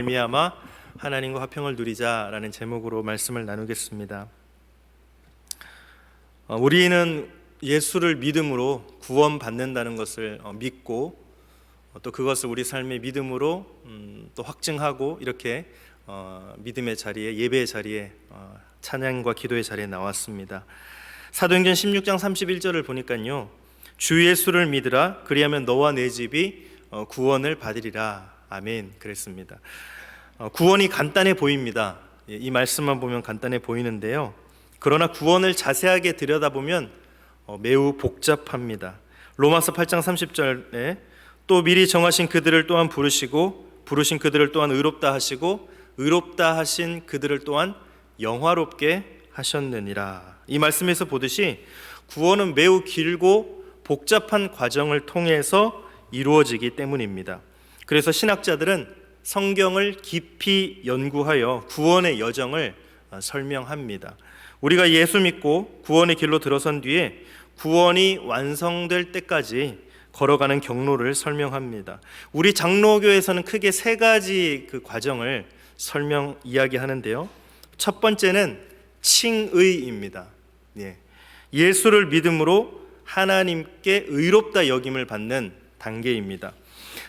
말미암아 하나님과 화평을 누리자라는 제목으로 말씀을 나누겠습니다. 우리는 예수를 믿음으로 구원받는다는 것을 믿고 또 그것을 우리 삶의 믿음으로 또 확증하고 이렇게 믿음의 자리에, 예배의 자리에, 찬양과 기도의 자리에 나왔습니다. 사도행전 16장 31절을 보니까요, 주 예수를 믿으라 그리하면 너와 내 집이 구원을 받으리라. 아멘. 그랬습니다. 구원이 간단해 보입니다. 이 말씀만 보면 간단해 보이는데요, 그러나 구원을 자세하게 들여다보면 매우 복잡합니다. 로마서 8장 30절에 또 미리 정하신 그들을 또한 부르시고 부르신 그들을 또한 의롭다 하시고 의롭다 하신 그들을 또한 영화롭게 하셨느니라. 이 말씀에서 보듯이 구원은 매우 길고 복잡한 과정을 통해서 이루어지기 때문입니다. 그래서 신학자들은 성경을 깊이 연구하여 구원의 여정을 설명합니다. 우리가 예수 믿고 구원의 길로 들어선 뒤에 구원이 완성될 때까지 걸어가는 경로를 설명합니다. 우리 장로교에서는 크게 세 가지 그 과정을 이야기하는데요. 첫 번째는 칭의입니다. 예수를 믿음으로 하나님께 의롭다 여김을 받는 단계입니다.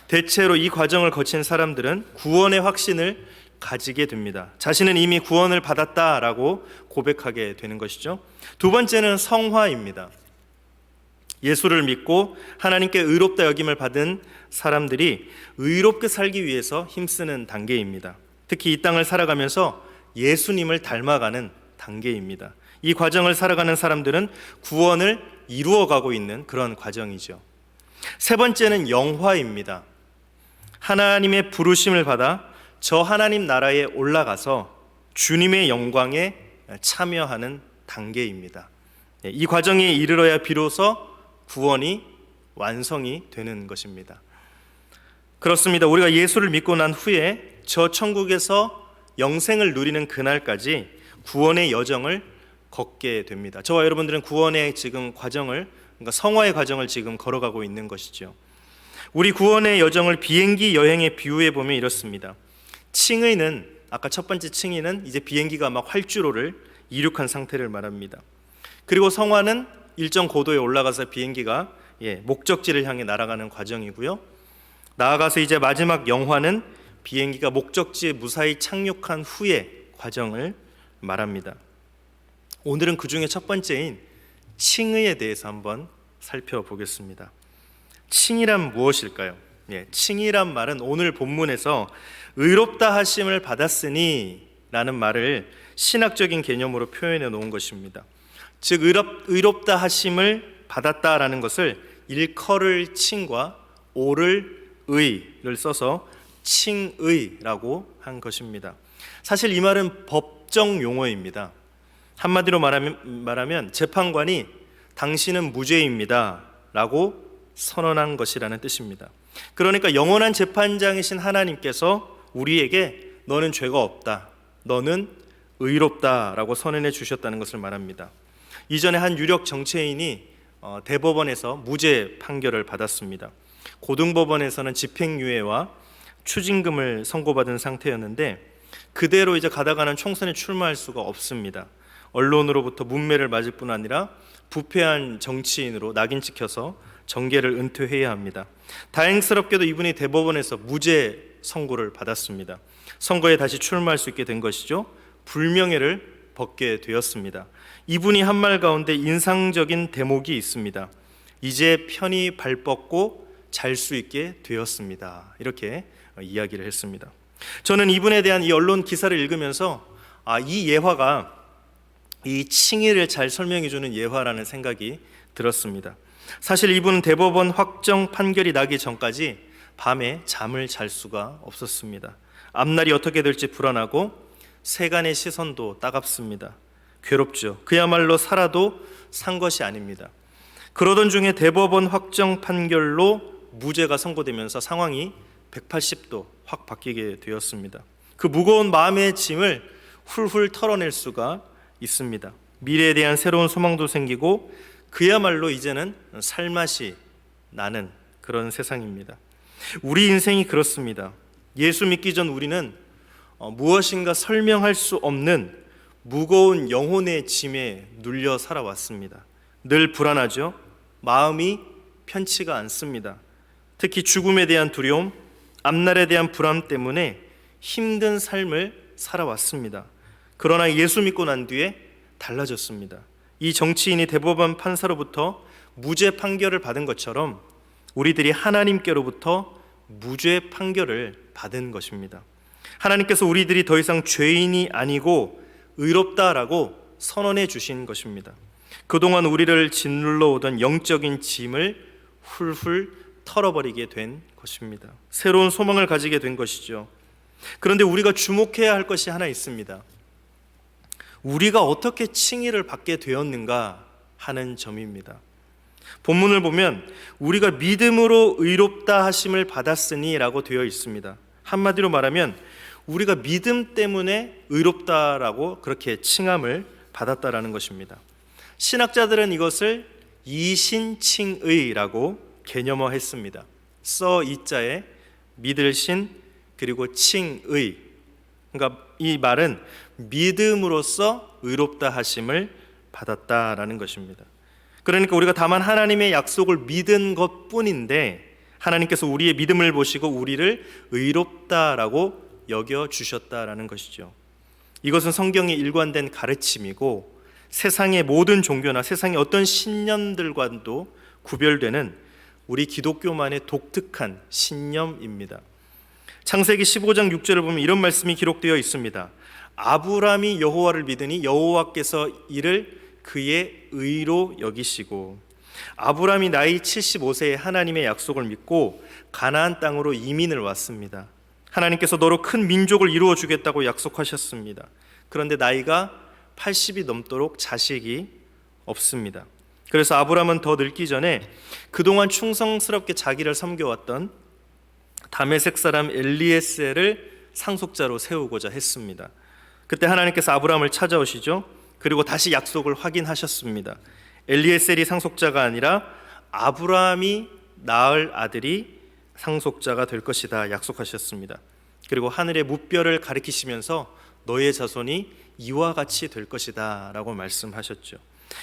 대체로 이 과정을 거친 사람들은 구원의 확신을 가지게 됩니다. 자신은 이미 구원을 받았다라고 고백하게 되는 것이죠. 두 번째는 성화입니다. 예수를 믿고 하나님께 의롭다 여김을 받은 사람들이 의롭게 살기 위해서 힘쓰는 단계입니다. 특히 이 땅을 살아가면서 예수님을 닮아가는 단계입니다. 이 과정을 살아가는 사람들은 구원을 이루어가고 있는 그런 과정이죠. 세 번째는 영화입니다. 하나님의 부르심을 받아 저 하나님 나라에 올라가서 주님의 영광에 참여하는 단계입니다. 이 과정에 이르러야 비로소 구원이 완성이 되는 것입니다. 그렇습니다. 우리가 예수를 믿고 난 후에 저 천국에서 영생을 누리는 그날까지 구원의 여정을 걷게 됩니다. 저와 여러분들은 구원의 지금 과정을, 그러니까 성화의 과정을 지금 걸어가고 있는 것이죠. 우리 구원의 여정을 비행기 여행에 비유해 보면 이렇습니다. 칭의는, 아까 첫 번째 칭의는 이제 비행기가 막 활주로를 이륙한 상태를 말합니다. 그리고 성화는 일정 고도에 올라가서 비행기가 목적지를 향해 날아가는 과정이고요. 나아가서 이제 마지막 영화는 비행기가 목적지에 무사히 착륙한 후의 과정을 말합니다. 오늘은 그 중에 첫 번째인 칭의에 대해서 한번 살펴보겠습니다. 칭이란 무엇일까요? 칭이란 말은 오늘 본문에서 의롭다 하심을 받았으니 라는 말을 신학적인 개념으로 표현해 놓은 것입니다. 즉 의롭다 하심을 받았다라는 것을 일컬을 칭과 오를 의를 써서 칭의라고 한 것입니다. 사실 이 말은 법정 용어입니다. 한마디로 말하면 재판관이 당신은 무죄입니다 라고 선언한 것이라는 뜻입니다. 그러니까 영원한 재판장이신 하나님께서 우리에게 너는 죄가 없다, 너는 의롭다 라고 선언해 주셨다는 것을 말합니다. 이전에 한 유력 정치인이 대법원에서 무죄 판결을 받았습니다. 고등법원에서는 집행유예와 추징금을 선고받은 상태였는데 그대로 이제 가다가는 총선에 출마할 수가 없습니다. 언론으로부터 문매를 맞을 뿐 아니라 부패한 정치인으로 낙인 찍혀서 정계를 은퇴해야 합니다. 다행스럽게도 이분이 대법원에서 무죄 선고를 받았습니다. 선거에 다시 출마할 수 있게 된 것이죠. 불명예를 벗게 되었습니다. 이분이 한 말 가운데 인상적인 대목이 있습니다. 이제 편히 발 뻗고 잘 수 있게 되었습니다. 이렇게 이야기를 했습니다. 저는 이분에 대한 이 언론 기사를 읽으면서 이 예화가 이 칭의를 잘 설명해 주는 예화라는 생각이 들었습니다. 사실 이분은 대법원 확정 판결이 나기 전까지 밤에 잠을 잘 수가 없었습니다. 앞날이 어떻게 될지 불안하고 세간의 시선도 따갑습니다. 괴롭죠. 그야말로 살아도 산 것이 아닙니다. 그러던 중에 대법원 확정 판결로 무죄가 선고되면서 상황이 180도 확 바뀌게 되었습니다. 그 무거운 마음의 짐을 훌훌 털어낼 수가 있습니다. 미래에 대한 새로운 소망도 생기고 그야말로 이제는 살맛이 나는 그런 세상입니다. 우리 인생이 그렇습니다. 예수 믿기 전 우리는 무엇인가 설명할 수 없는 무거운 영혼의 짐에 눌려 살아왔습니다. 늘 불안하죠. 마음이 편치가 않습니다. 특히 죽음에 대한 두려움, 앞날에 대한 불안 때문에 힘든 삶을 살아왔습니다. 그러나 예수 믿고 난 뒤에 달라졌습니다. 이 정치인이 대법원 판사로부터 무죄 판결을 받은 것처럼 우리들이 하나님께로부터 무죄 판결을 받은 것입니다. 하나님께서 우리들이 더 이상 죄인이 아니고 의롭다라고 선언해 주신 것입니다. 그동안 우리를 짓눌러 오던 영적인 짐을 훌훌 털어버리게 된 것입니다. 새로운 소망을 가지게 된 것이죠. 그런데 우리가 주목해야 할 것이 하나 있습니다. 우리가 어떻게 칭의를 받게 되었는가 하는 점입니다. 본문을 보면 우리가 믿음으로 의롭다 하심을 받았으니 라고 되어 있습니다. 한마디로 말하면 우리가 믿음 때문에 의롭다라고 그렇게 칭함을 받았다라는 것입니다. 신학자들은 이것을 이신칭의라고 개념화했습니다. 써 이자에 믿을 신 그리고 칭의, 그러니까 이 말은 믿음으로써 의롭다 하심을 받았다라는 것입니다. 그러니까 우리가 다만 하나님의 약속을 믿은 것뿐인데 하나님께서 우리의 믿음을 보시고 우리를 의롭다라고 여겨주셨다라는 것이죠. 이것은 성경의 일관된 가르침이고 세상의 모든 종교나 세상의 어떤 신념들과도 구별되는 우리 기독교만의 독특한 신념입니다. 창세기 15장 6절을 보면 이런 말씀이 기록되어 있습니다. 아브라함이 여호와를 믿으니 여호와께서 이를 그의 의로 여기시고, 아브라함이 나이 75세에 하나님의 약속을 믿고 가나안 땅으로 이민을 왔습니다. 하나님께서 너로 큰 민족을 이루어 주겠다고 약속하셨습니다. 그런데 나이가 80이 넘도록 자식이 없습니다. 그래서 아브라함은 더 늙기 전에 그동안 충성스럽게 자기를 섬겨왔던 다메섹 사람 엘리에셀을 상속자로 세우고자 했습니다. 그때 하나님께서 아브라함을 찾아오시죠. 그리고 다시 약속을 확인하셨습니다. 엘리에셀이 상속자가 아니라 아브라함이 낳을 아들이 상속자가 될 것이다 약속하셨습니다. 그리고 하늘의 무뼈를 가리키시면서 너의 자손이 이와 같이 될 것이다 라고 말씀하셨죠.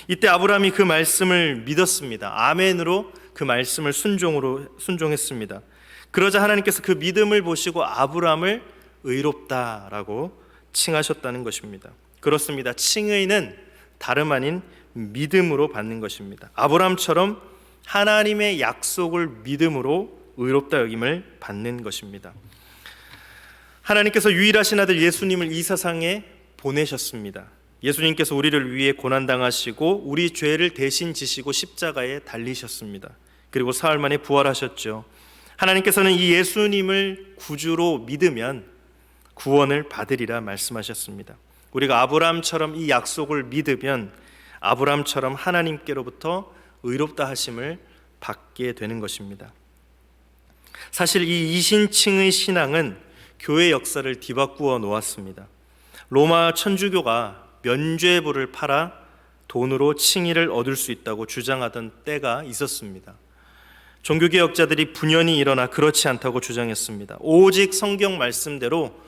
이때 아브라함이 그 말씀을 믿었습니다. 아멘으로 그 말씀을 순종했습니다. 그러자 하나님께서 그 믿음을 보시고 아브라함을 의롭다라고 칭하셨다는 것입니다. 그렇습니다. 칭의는 다름 아닌 믿음으로 받는 것입니다. 아브라함처럼 하나님의 약속을 믿음으로 의롭다 여김을 받는 것입니다. 하나님께서 유일하신 아들 예수님을 이 세상에 보내셨습니다. 예수님께서 우리를 위해 고난당하시고 우리 죄를 대신 지시고 십자가에 달리셨습니다. 그리고 사흘 만에 부활하셨죠. 하나님께서는 이 예수님을 구주로 믿으면 구원을 받으리라 말씀하셨습니다. 우리가 아브라함처럼 이 약속을 믿으면 아브라함처럼 하나님께로부터 의롭다 하심을 받게 되는 것입니다. 사실 이 이신칭의 신앙은 교회 역사를 뒤바꾸어 놓았습니다. 로마 천주교가 면죄부를 팔아 돈으로 칭의를 얻을 수 있다고 주장하던 때가 있었습니다. 종교개혁자들이 분연히 일어나 그렇지 않다고 주장했습니다. 오직 성경 말씀대로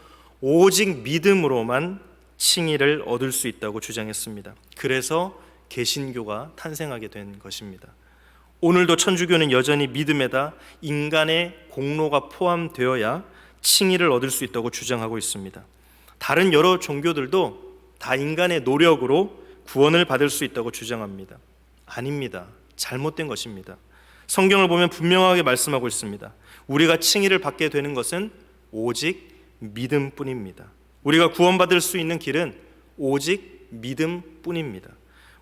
오직 믿음으로만 칭의를 얻을 수 있다고 주장했습니다. 그래서 개신교가 탄생하게 된 것입니다. 오늘도 천주교는 여전히 믿음에다 인간의 공로가 포함되어야 칭의를 얻을 수 있다고 주장하고 있습니다. 다른 여러 종교들도 다 인간의 노력으로 구원을 받을 수 있다고 주장합니다. 아닙니다. 잘못된 것입니다. 성경을 보면 분명하게 말씀하고 있습니다. 우리가 칭의를 받게 되는 것은 오직 믿음뿐입니다. 우리가 구원받을 수 있는 길은 오직 믿음뿐입니다.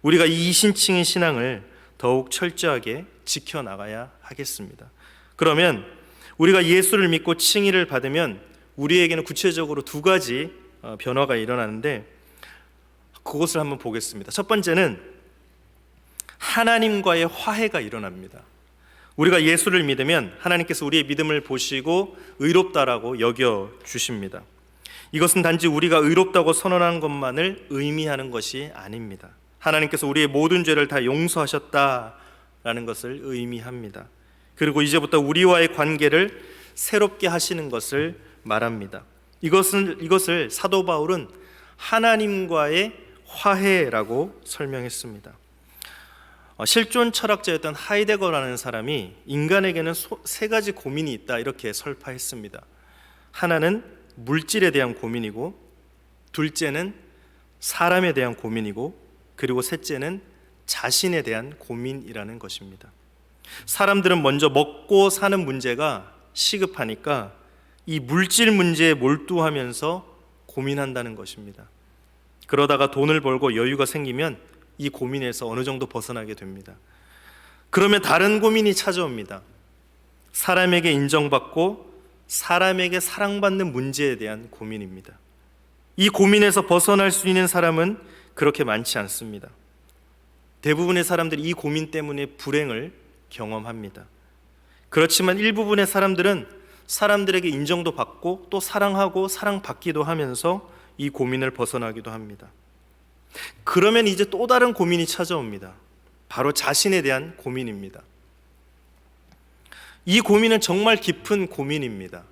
우리가 이 이신칭의 신앙을 더욱 철저하게 지켜나가야 하겠습니다. 그러면 우리가 예수를 믿고 칭의를 받으면 우리에게는 구체적으로 두 가지 변화가 일어나는데 그것을 한번 보겠습니다. 첫 번째는 하나님과의 화해가 일어납니다. 우리가 예수를 믿으면 하나님께서 우리의 믿음을 보시고 의롭다라고 여겨주십니다. 이것은 단지 우리가 의롭다고 선언한 것만을 의미하는 것이 아닙니다. 하나님께서 우리의 모든 죄를 다 용서하셨다라는 것을 의미합니다. 그리고 이제부터 우리와의 관계를 새롭게 하시는 것을 말합니다. 이것을 사도 바울은 하나님과의 화해라고 설명했습니다. 실존 철학자였던 하이데거라는 사람이 인간에게는 세 가지 고민이 있다 이렇게 설파했습니다. 하나는 물질에 대한 고민이고, 둘째는 사람에 대한 고민이고, 그리고 셋째는 자신에 대한 고민이라는 것입니다. 사람들은 먼저 먹고 사는 문제가 시급하니까 이 물질 문제에 몰두하면서 고민한다는 것입니다. 그러다가 돈을 벌고 여유가 생기면 이 고민에서 어느 정도 벗어나게 됩니다. 그러면 다른 고민이 찾아옵니다. 사람에게 인정받고 사람에게 사랑받는 문제에 대한 고민입니다. 이 고민에서 벗어날 수 있는 사람은 그렇게 많지 않습니다. 대부분의 사람들이 이 고민 때문에 불행을 경험합니다. 그렇지만 일부분의 사람들은 사람들에게 인정도 받고 또 사랑하고 사랑받기도 하면서 이 고민을 벗어나기도 합니다. 그러면 이제 또 다른 고민이 찾아옵니다. 바로 자신에 대한 고민입니다. 이 고민은 정말 깊은 고민입니다.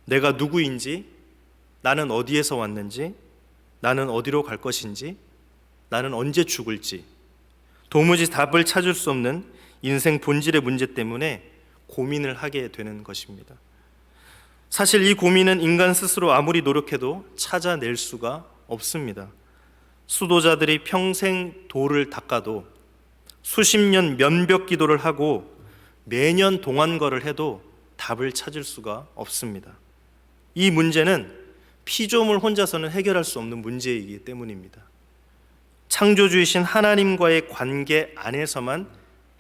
내가 누구인지, 나는 어디에서 왔는지, 나는 어디로 갈 것인지, 나는 언제 죽을지, 도무지 답을 찾을 수 없는 인생 본질의 문제 때문에 고민을 하게 되는 것입니다. 사실 이 고민은 인간 스스로 아무리 노력해도 찾아낼 수가 없습니다. 수도자들이 평생 돌을 닦아도, 수십 년 면벽 기도를 하고 매년 동안거를 해도 답을 찾을 수가 없습니다. 이 문제는 피조물 혼자서는 해결할 수 없는 문제이기 때문입니다. 창조주이신 하나님과의 관계 안에서만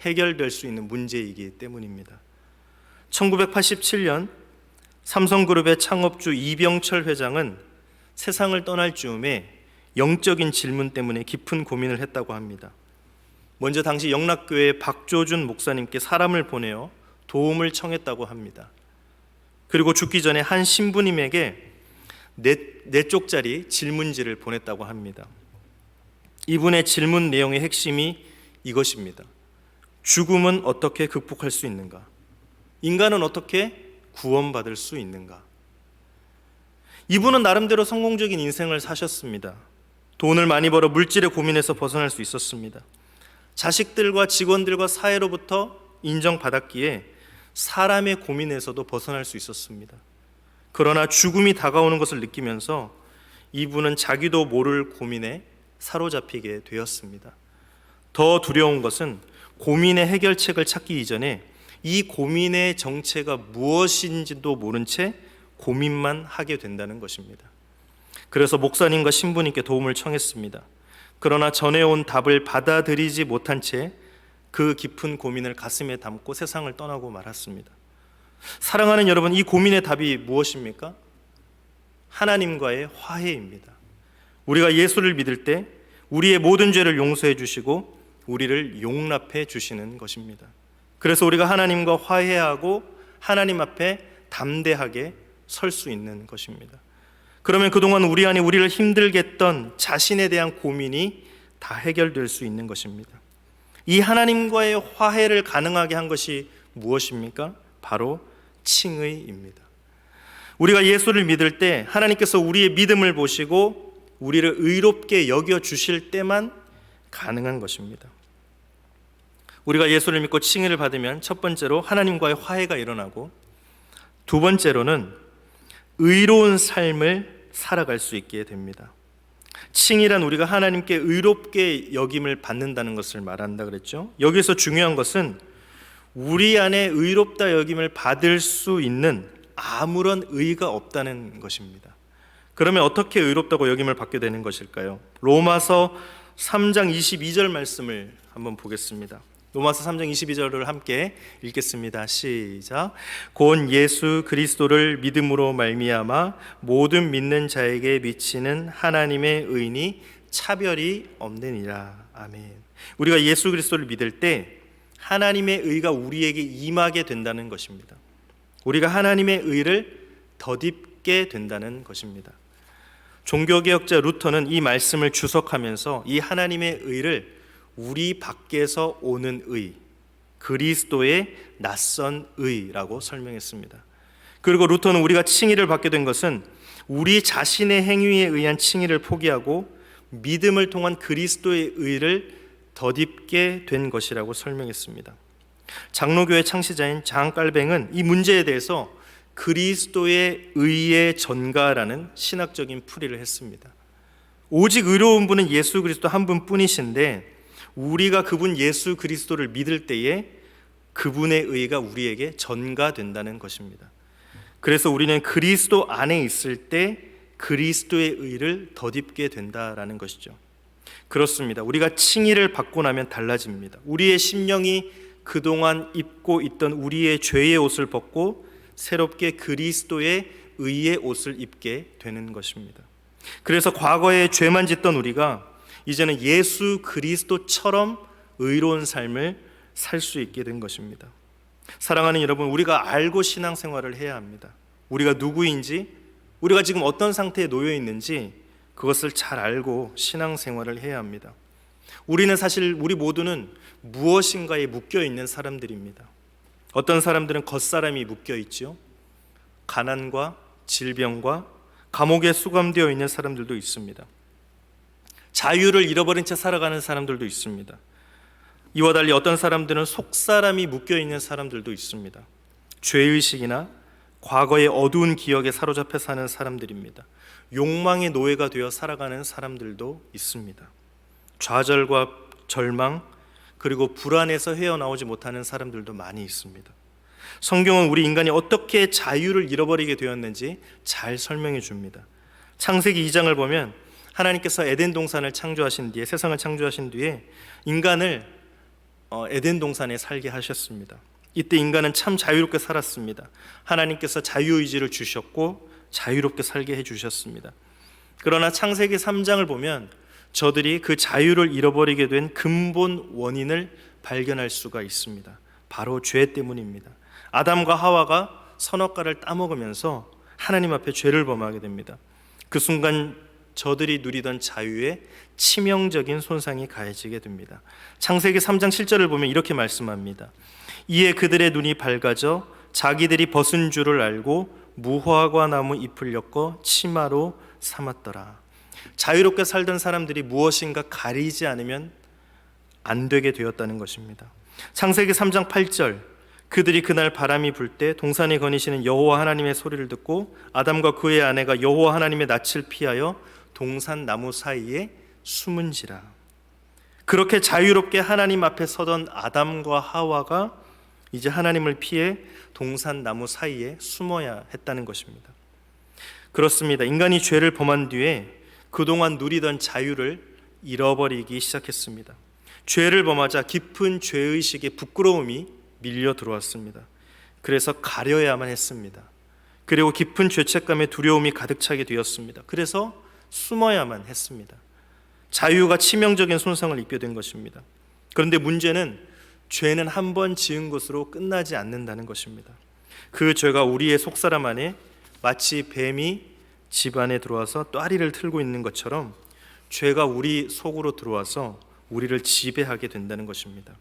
해결될 수 있는 문제이기 때문입니다. 1987년 삼성그룹의 창업주 이병철 회장은 세상을 떠날 즈음에 영적인 질문 때문에 깊은 고민을 했다고 합니다. 먼저 당시 영락교회 박조준 목사님께 사람을 보내어 도움을 청했다고 합니다. 그리고 죽기 전에 한 신부님에게 4쪽짜리 질문지를 보냈다고 합니다. 이분의 질문 내용의 핵심이 이것입니다. 죽음은 어떻게 극복할 수 있는가? 인간은 어떻게 구원받을 수 있는가? 이분은 나름대로 성공적인 인생을 사셨습니다. 돈을 많이 벌어 물질의 고민에서 벗어날 수 있었습니다. 자식들과 직원들과 사회로부터 인정받았기에 사람의 고민에서도 벗어날 수 있었습니다. 그러나 죽음이 다가오는 것을 느끼면서 이분은 자기도 모를 고민에 사로잡히게 되었습니다. 더 두려운 것은 고민의 해결책을 찾기 이전에 이 고민의 정체가 무엇인지도 모른 채 고민만 하게 된다는 것입니다. 그래서 목사님과 신부님께 도움을 청했습니다. 그러나 전해온 답을 받아들이지 못한 채 그 깊은 고민을 가슴에 담고 세상을 떠나고 말았습니다. 사랑하는 여러분, 이 고민의 답이 무엇입니까? 하나님과의 화해입니다. 우리가 예수를 믿을 때 우리의 모든 죄를 용서해 주시고 우리를 용납해 주시는 것입니다. 그래서 우리가 하나님과 화해하고 하나님 앞에 담대하게 설 수 있는 것입니다. 그러면 그동안 우리 안에 우리를 힘들게 했던 자신에 대한 고민이 다 해결될 수 있는 것입니다. 이 하나님과의 화해를 가능하게 한 것이 무엇입니까? 바로 칭의입니다. 우리가 예수를 믿을 때 하나님께서 우리의 믿음을 보시고 우리를 의롭게 여겨주실 때만 가능한 것입니다. 우리가 예수를 믿고 칭의를 받으면 첫 번째로 하나님과의 화해가 일어나고, 두 번째로는 의로운 삶을 살아갈 수 있게 됩니다. 칭의란 우리가 하나님께 의롭게 여김을 받는다는 것을 말한다 그랬죠. 여기서 중요한 것은 우리 안에 의롭다 여김을 받을 수 있는 아무런 의가 없다는 것입니다. 그러면 어떻게 의롭다고 여김을 받게 되는 것일까요? 로마서 3장 22절 말씀을 한번 보겠습니다. 로마서 3장 22절을 함께 읽겠습니다. 시작. 곧 예수 그리스도를 믿음으로 말미암아 모든 믿는 자에게 미치는 하나님의 의니 차별이 없느니라. 아멘. 우리가 예수 그리스도를 믿을 때 하나님의 의가 우리에게 임하게 된다는 것입니다. 우리가 하나님의 의를 덧입게 된다는 것입니다. 종교개혁자 루터는 이 말씀을 주석하면서 이 하나님의 의를 우리 밖에서 오는 의, 그리스도의 낯선 의라고 설명했습니다. 그리고 루터는 우리가 칭의를 받게 된 것은 우리 자신의 행위에 의한 칭의를 포기하고 믿음을 통한 그리스도의 의를 덧입게 된 것이라고 설명했습니다. 장로교의 창시자인 장 깔뱅은 이 문제에 대해서 그리스도의 의의 전가라는 신학적인 풀이를 했습니다. 오직 의로운 분은 예수 그리스도 한 분뿐이신데 우리가 그분 예수 그리스도를 믿을 때에 그분의 의가 우리에게 전가된다는 것입니다. 그래서 우리는 그리스도 안에 있을 때 그리스도의 의를 덧입게 된다라는 것이죠. 그렇습니다. 우리가 칭의를 받고 나면 달라집니다. 우리의 심령이 그동안 입고 있던 우리의 죄의 옷을 벗고 새롭게 그리스도의 의의 옷을 입게 되는 것입니다. 그래서 과거에 죄만 짓던 우리가 이제는 예수 그리스도처럼 의로운 삶을 살 수 있게 된 것입니다. 사랑하는 여러분, 우리가 알고 신앙생활을 해야 합니다. 우리가 누구인지, 우리가 지금 어떤 상태에 놓여 있는지 그것을 잘 알고 신앙생활을 해야 합니다. 우리는 사실 우리 모두는 무엇인가에 묶여 있는 사람들입니다. 어떤 사람들은 겉사람이 묶여 있죠. 가난과 질병과 감옥에 수감되어 있는 사람들도 있습니다. 자유를 잃어버린 채 살아가는 사람들도 있습니다. 이와 달리 어떤 사람들은 속사람이 묶여 있는 사람들도 있습니다. 죄의식이나 과거의 어두운 기억에 사로잡혀 사는 사람들입니다. 욕망의 노예가 되어 살아가는 사람들도 있습니다. 좌절과 절망 그리고 불안에서 헤어나오지 못하는 사람들도 많이 있습니다. 성경은 우리 인간이 어떻게 자유를 잃어버리게 되었는지 잘 설명해 줍니다. 창세기 2장을 보면 하나님께서 에덴 동산을 창조하신 뒤에, 세상을 창조하신 뒤에 인간을 에덴 동산에 살게 하셨습니다. 이때 인간은 참 자유롭게 살았습니다. 하나님께서 자유의지를 주셨고 자유롭게 살게 해주셨습니다. 그러나 창세기 3장을 보면 저들이 그 자유를 잃어버리게 된 근본 원인을 발견할 수가 있습니다. 바로 죄 때문입니다. 아담과 하와가 선악과를 따먹으면서 하나님 앞에 죄를 범하게 됩니다. 그 순간 저들이 누리던 자유에 치명적인 손상이 가해지게 됩니다. 창세기 3장 7절을 보면 이렇게 말씀합니다. 이에 그들의 눈이 밝아져 자기들이 벗은 줄을 알고 무화과 나무 잎을 엮어 치마로 삼았더라. 자유롭게 살던 사람들이 무엇인가 가리지 않으면 안 되게 되었다는 것입니다. 창세기 3장 8절, 그들이 그날 바람이 불 때 동산에 거니시는 여호와 하나님의 소리를 듣고 아담과 그의 아내가 여호와 하나님의 낯을 피하여 동산 나무 사이에 숨은지라. 그렇게 자유롭게 하나님 앞에 서던 아담과 하와가 이제 하나님을 피해 동산 나무 사이에 숨어야 했다는 것입니다. 그렇습니다. 인간이 죄를 범한 뒤에 그동안 누리던 자유를 잃어버리기 시작했습니다. 죄를 범하자 깊은 죄의식의 부끄러움이 밀려 들어왔습니다. 그래서 가려야만 했습니다. 그리고 깊은 죄책감에 두려움이 가득 차게 되었습니다. 그래서 숨어야만 했습니다. 자유가 치명적인 손상을 입게 된 것입니다. 그런데 문제는 죄는 한 번 지은 것으로 끝나지 않는다는 것입니다. 그 죄가 우리의 속사람 안에 마치 뱀이 집 안에 들어와서 또아리를 틀고 있는 것처럼 죄가 우리 속으로 들어와서 우리를 지배하게 된다는 것입니다.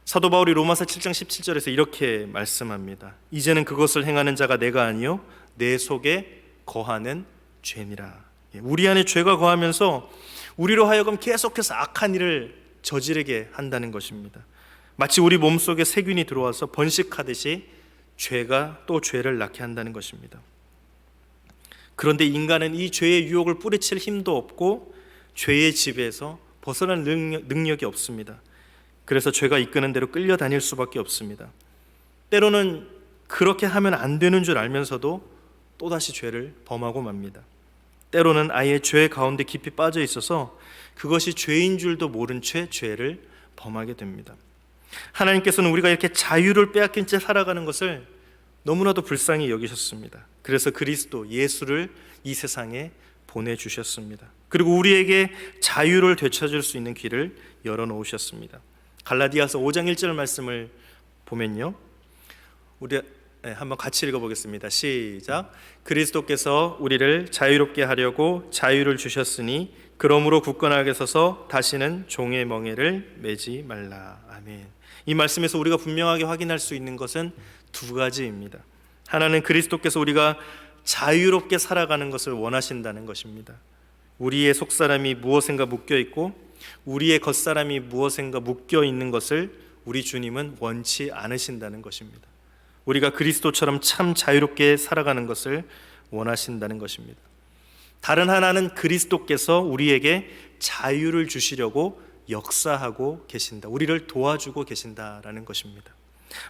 사도 바울이 로마서 7장 17절에서 이렇게 말씀합니다. 이제는 그것을 행하는 자가 내가 아니요 내 속에 거하는 죄니라. 우리 안에 죄가 거하면서 우리로 하여금 계속해서 악한 일을 저지르게 한다는 것입니다. 마치 우리 몸속에 세균이 들어와서 번식하듯이 죄가 또 죄를 낳게 한다는 것입니다. 그런데 인간은 이 죄의 유혹을 뿌리칠 힘도 없고 죄의 지배에서 벗어날 능력이 없습니다. 그래서 죄가 이끄는 대로 끌려다닐 수밖에 없습니다. 때로는 그렇게 하면 안 되는 줄 알면서도 또다시 죄를 범하고 맙니다. 때로는 아예 죄 가운데 깊이 빠져 있어서 그것이 죄인 줄도 모른 채 죄를 범하게 됩니다. 하나님께서는 우리가 이렇게 자유를 빼앗긴 채 살아가는 것을 너무나도 불쌍히 여기셨습니다. 그래서 그리스도 예수를 이 세상에 보내주셨습니다. 그리고 우리에게 자유를 되찾을 수 있는 길을 열어놓으셨습니다. 갈라디아서 5장 1절 말씀을 보면요, 우리 한번 같이 읽어보겠습니다. 시작. 그리스도께서 우리를 자유롭게 하려고 자유를 주셨으니 그러므로 굳건하게 서서 다시는 종의 멍에를 매지 말라. 아멘. 이 말씀에서 우리가 분명하게 확인할 수 있는 것은 두 가지입니다. 하나는 그리스도께서 우리가 자유롭게 살아가는 것을 원하신다는 것입니다. 우리의 속사람이 무엇인가 묶여 있고 우리의 겉사람이 무엇인가 묶여 있는 것을 우리 주님은 원치 않으신다는 것입니다. 우리가 그리스도처럼 참 자유롭게 살아가는 것을 원하신다는 것입니다. 다른 하나는 그리스도께서 우리에게 자유를 주시려고 역사하고 계신다. 우리를 도와주고 계신다라는 것입니다.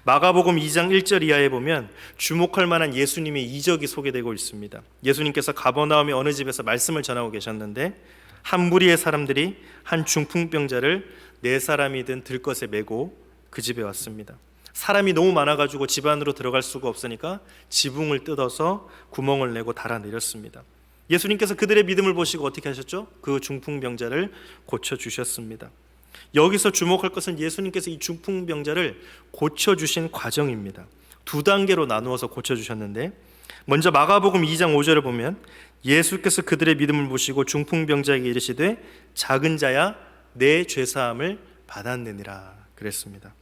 마가복음 2장 1절 이하에 보면 주목할 만한 예수님의 이적이 소개되고 있습니다. 예수님께서 가버나움의 어느 집에서 말씀을 전하고 계셨는데 한 무리의 사람들이 한 중풍병자를 4사람이든 들것에 메고 그 집에 왔습니다. 사람이 너무 많아가지고 집 안으로 들어갈 수가 없으니까 지붕을 뜯어서 구멍을 내고 달아내렸습니다. 예수님께서 그들의 믿음을 보시고 어떻게 하셨죠? 그 중풍병자를 고쳐주셨습니다. 여기서 주목할 것은 예수님께서 이 중풍병자를 고쳐주신 과정입니다. 2단계로 나누어서 고쳐주셨는데, 먼저 마가복음 2장 5절을 보면 예수께서 그들의 믿음을 보시고 중풍병자에게 이르시되 작은 자야 내 죄사함을 받았느니라 그랬습니다.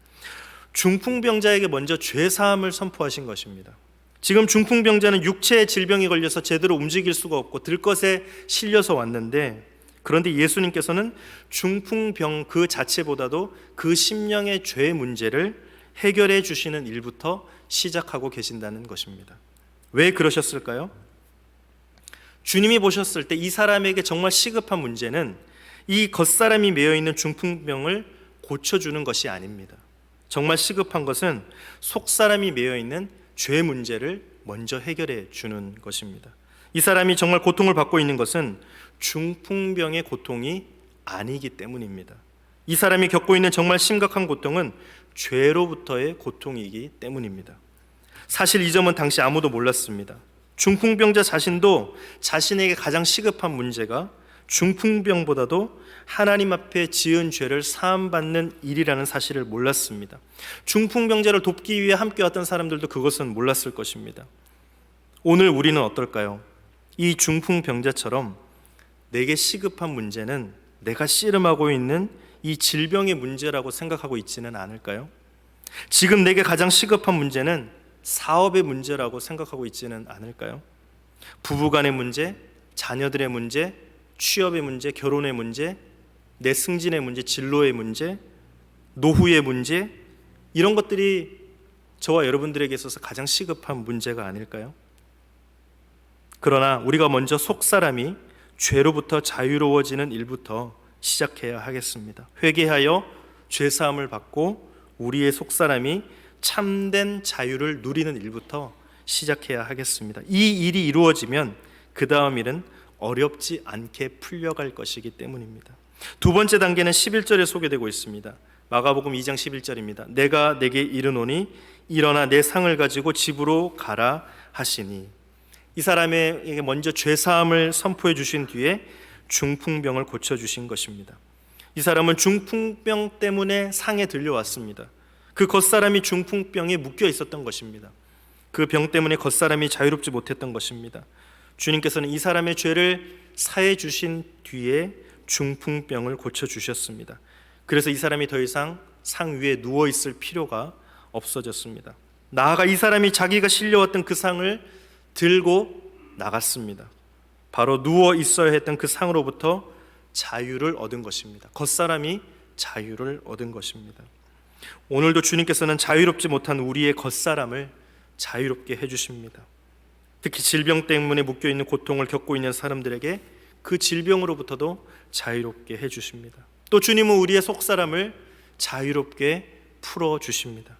중풍병자에게 먼저 죄사함을 선포하신 것입니다. 지금 중풍병자는 육체의 질병이 걸려서 제대로 움직일 수가 없고 들것에 실려서 왔는데, 그런데 예수님께서는 중풍병 그 자체보다도 그 심령의 죄 문제를 해결해 주시는 일부터 시작하고 계신다는 것입니다. 왜 그러셨을까요? 주님이 보셨을 때 이 사람에게 정말 시급한 문제는 이 겉사람이 매여있는 중풍병을 고쳐주는 것이 아닙니다. 정말 시급한 것은 속사람이 매여있는 죄 문제를 먼저 해결해 주는 것입니다. 이 사람이 정말 고통을 받고 있는 것은 중풍병의 고통이 아니기 때문입니다. 이 사람이 겪고 있는 정말 심각한 고통은 죄로부터의 고통이기 때문입니다. 사실 이 점은 당시 아무도 몰랐습니다. 중풍병자 자신도 자신에게 가장 시급한 문제가 중풍병보다도 하나님 앞에 지은 죄를 사함받는 일이라는 사실을 몰랐습니다. 중풍병자를 돕기 위해 함께 왔던 사람들도 그것은 몰랐을 것입니다. 오늘 우리는 어떨까요? 이 중풍병자처럼 내게 시급한 문제는 내가 씨름하고 있는 이 질병의 문제라고 생각하고 있지는 않을까요? 지금 내게 가장 시급한 문제는 사업의 문제라고 생각하고 있지는 않을까요? 부부간의 문제, 자녀들의 문제, 취업의 문제, 결혼의 문제, 내 승진의 문제, 진로의 문제, 노후의 문제, 이런 것들이 저와 여러분들에게 있어서 가장 시급한 문제가 아닐까요? 그러나 우리가 먼저 속사람이 죄로부터 자유로워지는 일부터 시작해야 하겠습니다. 회개하여 죄사함을 받고 우리의 속사람이 참된 자유를 누리는 일부터 시작해야 하겠습니다. 이 일이 이루어지면 그 다음 일은 어렵지 않게 풀려갈 것이기 때문입니다. 두 번째 단계는 11절에 소개되고 있습니다. 마가복음 2장 11절입니다. 내가 내게 이르노니 일어나 내 상을 가지고 집으로 가라 하시니. 이 사람에게 먼저 죄사함을 선포해 주신 뒤에 중풍병을 고쳐주신 것입니다. 이 사람은 중풍병 때문에 상에 들려왔습니다. 그 겉사람이 중풍병에 묶여 있었던 것입니다. 그 병 때문에 겉사람이 자유롭지 못했던 것입니다. 주님께서는 이 사람의 죄를 사해 주신 뒤에 중풍병을 고쳐주셨습니다. 그래서 이 사람이 더 이상 상 위에 누워 있을 필요가 없어졌습니다. 나아가 이 사람이 자기가 실려왔던 그 상을 들고 나갔습니다. 바로 누워 있어야 했던 그 상으로부터 자유를 얻은 것입니다. 겉사람이 자유를 얻은 것입니다. 오늘도 주님께서는 자유롭지 못한 우리의 겉사람을 자유롭게 해주십니다. 특히 질병 때문에 묶여있는 고통을 겪고 있는 사람들에게 그 질병으로부터도 자유롭게 해주십니다. 또 주님은 우리의 속사람을 자유롭게 풀어주십니다.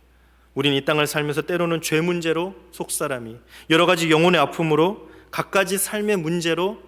우린 이 땅을 살면서 때로는 죄 문제로 속사람이, 여러 가지 영혼의 아픔으로, 갖가지 삶의 문제로,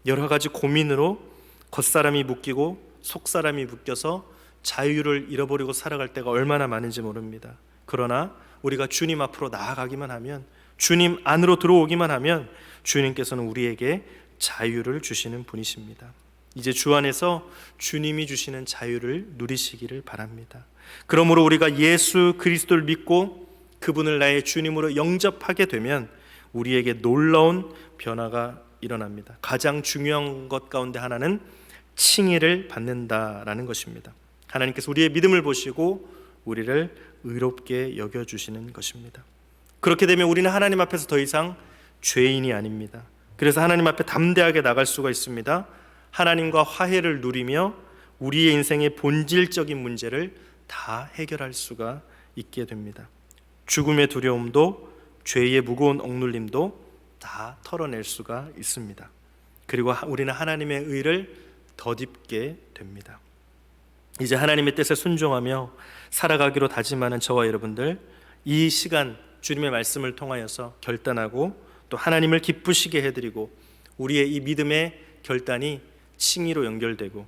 여러 가지 고민으로 겉사람이 묶이고 속사람이 묶여서 자유를 잃어버리고 살아갈 때가 얼마나 많은지 모릅니다. 그러나 우리가 주님 앞으로 나아가기만 하면, 주님 안으로 들어오기만 하면 주님께서는 우리에게 자유를 주시는 분이십니다. 이제 주 안에서 주님이 주시는 자유를 누리시기를 바랍니다. 그러므로 우리가 예수 그리스도를 믿고 그분을 나의 주님으로 영접하게 되면 우리에게 놀라운 변화가 일어납니다. 가장 중요한 것 가운데 하나는 칭의를 받는다라는 것입니다. 하나님께서 우리의 믿음을 보시고 우리를 의롭게 여겨주시는 것입니다. 그렇게 되면 우리는 하나님 앞에서 더 이상 죄인이 아닙니다. 그래서 하나님 앞에 담대하게 나갈 수가 있습니다. 하나님과 화해를 누리며 우리의 인생의 본질적인 문제를 다 해결할 수가 있게 됩니다. 죽음의 두려움도 죄의 무거운 억눌림도 다 털어낼 수가 있습니다. 그리고 우리는 하나님의 의를 덧입게 됩니다. 이제 하나님의 뜻에 순종하며 살아가기로 다짐하는 저와 여러분들, 이 시간 주님의 말씀을 통하여서 결단하고 또 하나님을 기쁘시게 해드리고 우리의 이 믿음의 결단이 칭의로 연결되고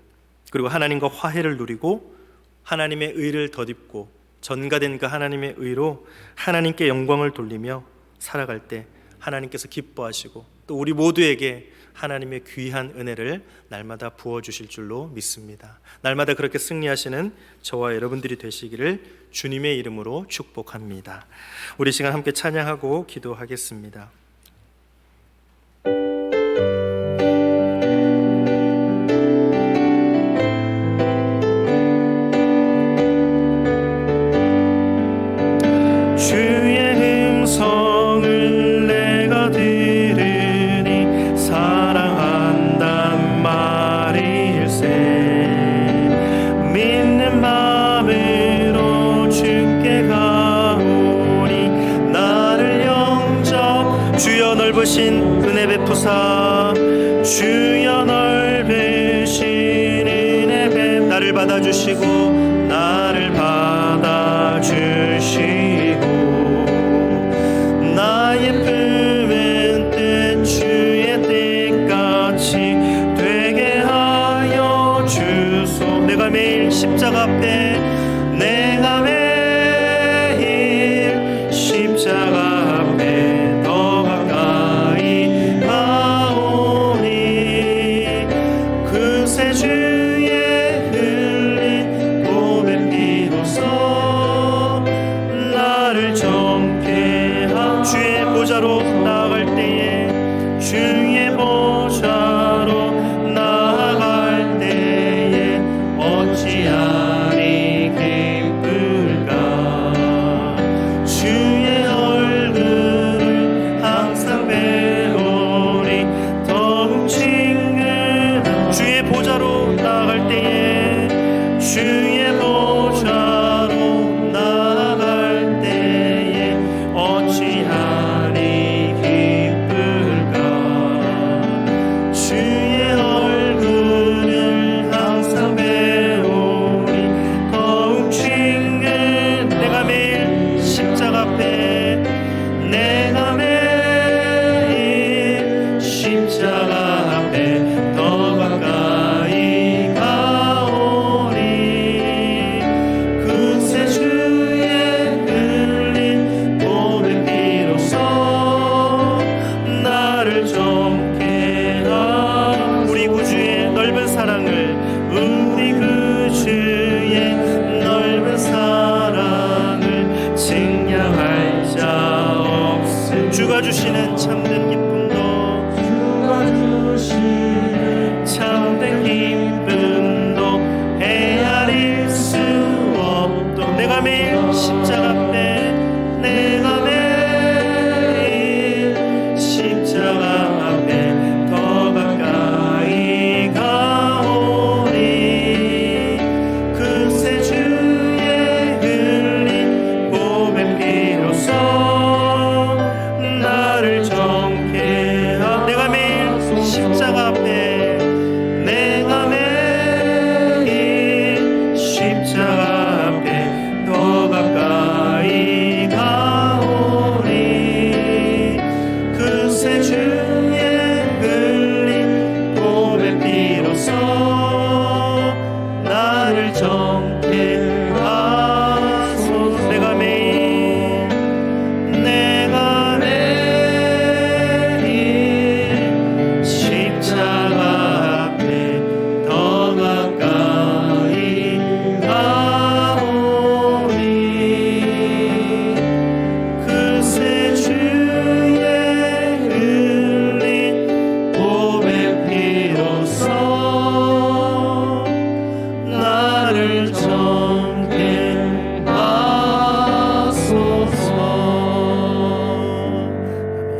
그리고 하나님과 화해를 누리고 하나님의 의를 덧입고 전가된 그 하나님의 의로 하나님께 영광을 돌리며 살아갈 때 하나님께서 기뻐하시고 또 우리 모두에게 하나님의 귀한 은혜를 날마다 부어주실 줄로 믿습니다. 날마다 그렇게 승리하시는 저와 여러분들이 되시기를 주님의 이름으로 축복합니다. 우리 시간 함께 찬양하고 기도하겠습니다. 은혜 베푸사 주여 넓으신 은혜 나를 받아주시고 나를 받아주시고 나의 품은 뜻 주의 뜻같이 되게 하여 주소. 내가 매일 십자가 앞에 내가 매일 십자가 앞에 보좌로 나아갈 때에 주의 보좌로 나아갈 때에 어찌하리 기쁠까. 주의 얼굴을 항상 배우리 더욱 친근한 주의 보좌로 나아갈 때에 주의 보좌로 나아갈 때에 어찌하리 주가 주시는 참된 기쁨도 주가 주시는 참된 기쁨도 헤아릴 수 없도 내가 매일 십자가 앞에 내가 매일 십자가 앞에 더 가까이 가오리. 그새 주의 흘린 보배 피로써 나를 정케 하고 내가 매일 십자가 앞에